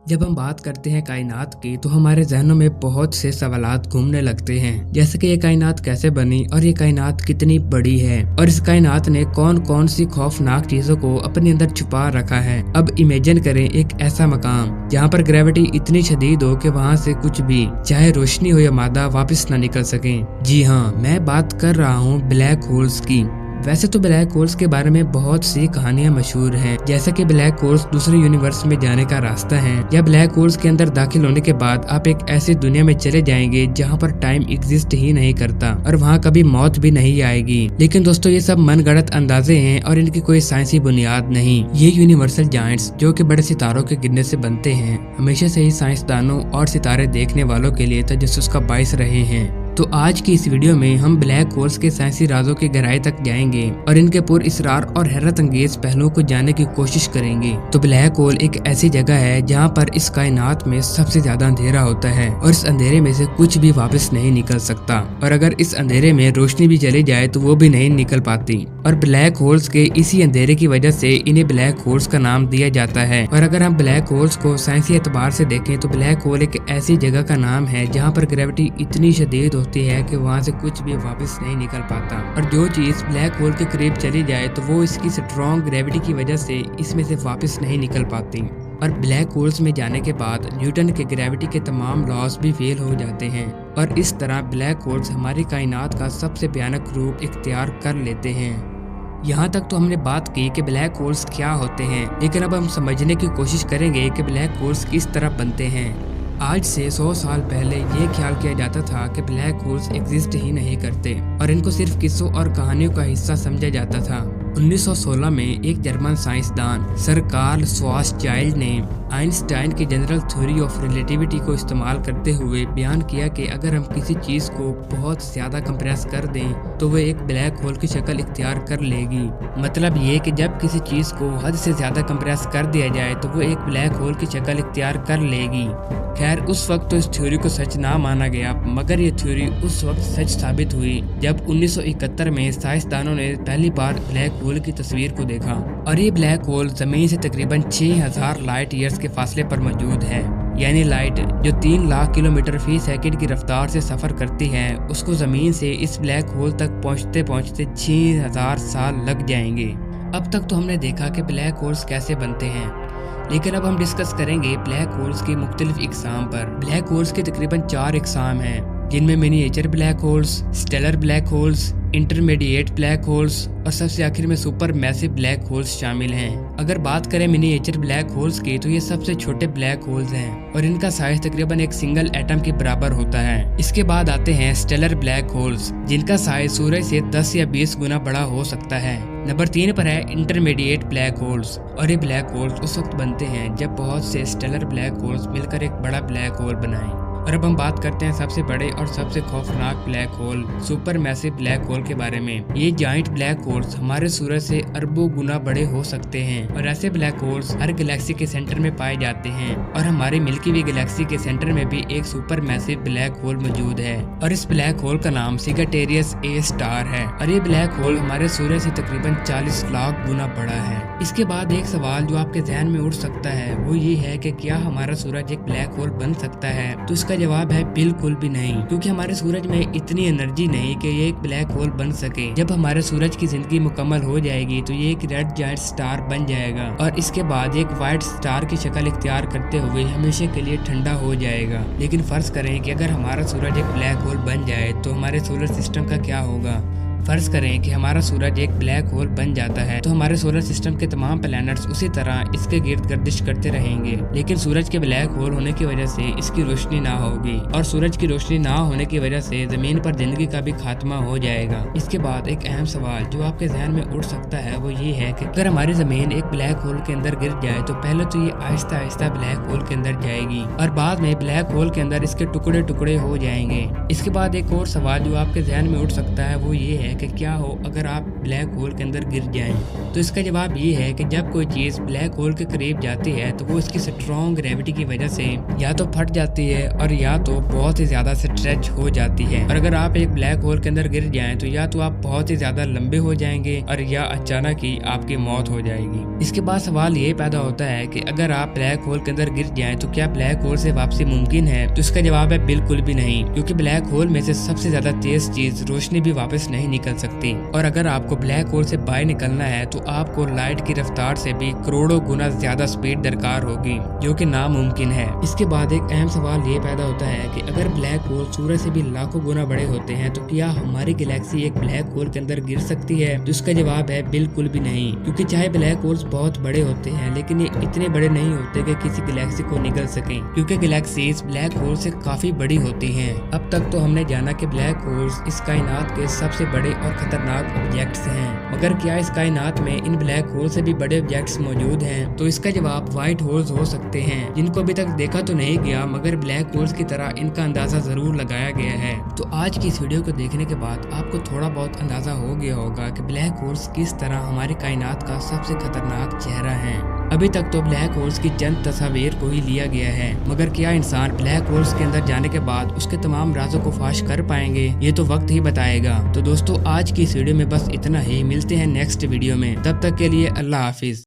जब हम बात करते हैं कायनात की तो हमारे जहनों में बहुत से सवालात घूमने लगते हैं, जैसे कि ये कायनात कैसे बनी और ये कायनात कितनी बड़ी है और इस कायनात ने कौन कौन सी खौफनाक चीजों को अपने अंदर छुपा रखा है। अब इमेजिन करें एक ऐसा मकाम जहाँ पर ग्रेविटी इतनी शदीद हो कि वहाँ से कुछ भी चाहे रोशनी हो या मादा वापस न निकल सके। जी हाँ, मैं बात कर रहा हूँ ब्लैक होल्स की। वैसे तो ब्लैक होल्स के बारे में बहुत सी कहानियां मशहूर हैं, जैसे कि ब्लैक होल्स दूसरे यूनिवर्स में जाने का रास्ता है, या ब्लैक होल्स के अंदर दाखिल होने के बाद आप एक ऐसी दुनिया में चले जाएंगे जहां पर टाइम एग्जिस्ट ही नहीं करता और वहां कभी मौत भी नहीं आएगी। लेकिन दोस्तों, ये सब मनगढ़ंत अंदाजे हैं और इनकी कोई साइंसी बुनियाद नहीं। ये यूनिवर्सल जायंट्स जो कि बड़े सितारों के गिरने से बनते हैं, हमेशा से ही साइंसदानों और सितारे देखने वालों के लिए तजस्सुस का बाइस रहे हैं। तो आज की इस वीडियो में हम ब्लैक होल्स के साइंसी राजों की गहराई तक जाएंगे और इनके पुरअसरार और हैरत अंगेज पहलुओं को जानने की कोशिश करेंगे। तो ब्लैक होल एक ऐसी जगह है जहां पर इस कायनात में सबसे ज्यादा अंधेरा होता है और इस अंधेरे में से कुछ भी वापस नहीं निकल सकता, और अगर इस अंधेरे में रोशनी भी चली जाए तो वो भी नहीं निकल पाती। और ब्लैक होल्स के इसी अंधेरे की वजह से इन्हें ब्लैक होल्स का नाम दिया जाता है। और अगर हम ब्लैक होल्स को साइंसी एतबार से देखें तो ब्लैक होल एक ऐसी जगह का नाम है जहाँ पर ग्रेविटी इतनी शदीद होती है कि वहाँ से कुछ भी वापस नहीं निकल पाता, और जो चीज ब्लैक होल के करीब चली जाए तो वो इसकी स्ट्रॉन्ग ग्रेविटी की वजह से इसमें से वापस नहीं निकल पाती। और ब्लैक होल्स में जाने के बाद न्यूटन के ग्रेविटी के तमाम लॉज भी फेल हो जाते हैं, और इस तरह ब्लैक होल्स हमारी कायनात का सबसे भयानक रूप इख्तियार कर लेते हैं। यहाँ तक तो हमने बात की कि ब्लैक होल्स क्या होते हैं, लेकिन अब हम समझने की कोशिश करेंगे कि ब्लैक होल्स किस तरह बनते हैं। आज से 100 साल पहले ये ख्याल किया जाता था कि ब्लैक होल्स एग्जिस्ट ही नहीं करते और इनको सिर्फ किस्सों और कहानियों का हिस्सा समझा जाता था। 1916 में एक जर्मन साइंसदान सर कार्ल श्वार्ज़शाइल्ड ने आइंस्टाइन की जनरल थ्योरी ऑफ रिलेटिविटी को इस्तेमाल करते हुए बयान किया कि अगर हम किसी चीज को बहुत ज्यादा कंप्रेस कर दें तो वह एक ब्लैक होल की शक्ल इख्तियार कर लेगी। मतलब ये कि जब किसी चीज को हद से ज्यादा कंप्रेस कर दिया जाए तो वो एक ब्लैक होल की शक्ल इख्तियार कर लेगी। खैर, उस वक्त तो इस थ्योरी को सच ना माना गया, मगर ये थ्योरी उस वक्त सच साबित हुई जब 1971 में साइंसदानों ने पहली बार ब्लैक होल की तस्वीर को देखा। और ये ब्लैक होल जमीन से तकरीबन 6000 लाइट ईयर्स के फासले पर मौजूद है, यानी लाइट जो 3 लाख किलोमीटर फी सेकंड की रफ्तार से सफर करती है, उसको जमीन से इस ब्लैक होल तक पहुंचते पहुंचते 6000 साल लग जाएंगे। अब तक तो हमने देखा कि ब्लैक होल्स कैसे बनते हैं, लेकिन अब हम डिस्कस करेंगे ब्लैक होल्स की मुख्तलिफ इकसाम पर। ब्लैक होल्स के तकरीबन 4 इकसाम हैं, जिनमें miniature black holes, stellar black holes, intermediate black holes और सबसे आखिर में सुपर मैसिव ब्लैक होल्स शामिल हैं। अगर बात करें मिनिएचर ब्लैक होल्स की तो ये सबसे छोटे ब्लैक होल्स हैं और इनका साइज तकरीबन एक सिंगल एटम के बराबर होता है। इसके बाद आते हैं स्टेलर ब्लैक होल्स, जिनका साइज सूरज से 10 या 20 गुना बड़ा हो सकता है। नंबर 3 पर है इंटरमीडिएट ब्लैक होल्स, और ये ब्लैक होल्स उस वक्त बनते हैं जब बहुत से स्टेलर ब्लैक होल्स मिलकर एक बड़ा ब्लैक होल बनाएं। और अब हम बात करते हैं सबसे बड़े और सबसे खौफनाक black hole, super massive black hole के बारे में। ये जाइंट ब्लैक होल्स हमारे सूरज से अरबों गुना बड़े हो सकते हैं, और ऐसे ब्लैक होल्स हर गैलेक्सी के सेंटर में पाए जाते हैं। और हमारे मिल्की वे गैलेक्सी के सेंटर में भी एक सुपर मैसिव ब्लैक होल मौजूद है, और इस ब्लैक होल का नाम सिगेटेरियस ए स्टार है। और ये ब्लैक होल हमारे सूरज से तकरीबन 40 लाख गुना बड़ा है। इसके बाद एक सवाल जो आपके ज़हन में उठ सकता है वो ये है कि क्या हमारा सूरज एक ब्लैक होल बन सकता है? तो इसका जवाब है बिल्कुल भी नहीं, क्योंकि हमारे सूरज में इतनी एनर्जी नहीं कि ये एक ब्लैक होल बन सके। जब हमारे सूरज की जिंदगी मुकम्मल हो जाएगी तो ये एक रेड जायंट स्टार बन जाएगा और इसके बाद एक व्हाइट स्टार की शक्ल इख्तियार करते हुए हमेशा के लिए ठंडा हो जाएगा। लेकिन फर्ज करें कि अगर हमारा सूरज एक ब्लैक होल बन जाए तो हमारे सोलर सिस्टम का क्या होगा? फर्ज करें कि हमारा सूरज एक ब्लैक होल बन जाता है तो हमारे सोलर सिस्टम के तमाम प्लैनेट्स उसी तरह इसके गिर्द गर्दिश करते रहेंगे, लेकिन सूरज के ब्लैक होल होने की वजह से इसकी रोशनी ना होगी, और सूरज की रोशनी ना होने की वजह से जमीन पर जिंदगी का भी खात्मा हो जाएगा। इसके बाद एक अहम सवाल जो आपके ज़हन में उठ सकता है वो ये है कि अगर हमारी जमीन एक ब्लैक होल के अंदर गिर जाए तो पहले तो ये आहिस्ता आहिस्ता ब्लैक होल के अंदर जाएगी और बाद में ब्लैक होल के अंदर इसके टुकड़े टुकड़े हो जाएंगे। इसके बाद एक और सवाल जो आपके ज़हन में उठ सकता है वो ये है है कि क्या हो अगर आप ब्लैक होल के अंदर गिर जाएं। तो इसका जवाब ये है कि जब कोई चीज ब्लैक होल के करीब जाती है तो वो इसकी स्ट्रॉन्ग ग्रेविटी की वजह से या तो फट जाती है और या तो बहुत ही ज्यादा स्ट्रेच हो जाती है। और अगर आप एक ब्लैक होल के अंदर गिर जाएं तो या तो आप बहुत ही ज्यादा लंबे हो जाएंगे और या अचानक ही आपकी मौत हो जाएगी। इसके बाद सवाल ये पैदा होता है कि अगर आप ब्लैक होल के अंदर गिर जाएं तो क्या ब्लैक होल से वापसी मुमकिन है? तो इसका जवाब है बिल्कुल भी नहीं, क्योंकि ब्लैक होल में से सबसे ज्यादा तेज चीज रोशनी भी वापस नहीं निकल सकती। और अगर आपको ब्लैक होल से बाहर निकलना है तो आपको लाइट की रफ्तार से भी करोड़ों गुना ज्यादा स्पीड दरकार होगी, जो कि नामुमकिन है। इसके बाद एक अहम सवाल ये पैदा होता है कि अगर ब्लैक होल सूरज से भी लाखों गुना बड़े होते हैं तो क्या हमारी गैलेक्सी एक ब्लैक होल के अंदर गिर सकती है? तो इसका जवाब है बिल्कुल भी नहीं, क्योंकि चाहे ब्लैक होल्स बहुत बड़े होते हैं लेकिन ये इतने बड़े नहीं होते कि किसी गैलेक्सी को निगल सकें, क्योंकि गैलेक्सीज ब्लैक होल से काफी बड़ी होती हैं। अब तक तो हमने जाना कि ब्लैक होल्स इस कायनात के सबसे बड़े और खतरनाक ऑब्जेक्ट्स हैं, मगर क्या इस कायनात में इन ब्लैक होल से भी बड़े ऑब्जेक्ट्स मौजूद हैं? तो इसका जवाब व्हाइट होल्स हो सकते हैं, जिनको अभी तक देखा तो नहीं गया मगर ब्लैक होल्स की तरह इनका अंदाजा जरूर लगाया गया है। तो आज की इस वीडियो को देखने के बाद आपको थोड़ा बहुत अंदाजा हो गया होगा कि ब्लैक होल्स किस तरह हमारी कायनात का सबसे खतरनाक चेहरा है। अभी तक तो ब्लैक होल्स की चंद तस्वीर को ही लिया गया है, मगर क्या इंसान ब्लैक होल्स के अंदर जाने के बाद उसके तमाम राजों को फाश कर पाएंगे? ये तो वक्त ही बताएगा। तो दोस्तों आज की इस वीडियो में बस इतना ही, मिलते हैं नेक्स्ट वीडियो में, तब तक के लिए अल्लाह हाफिज।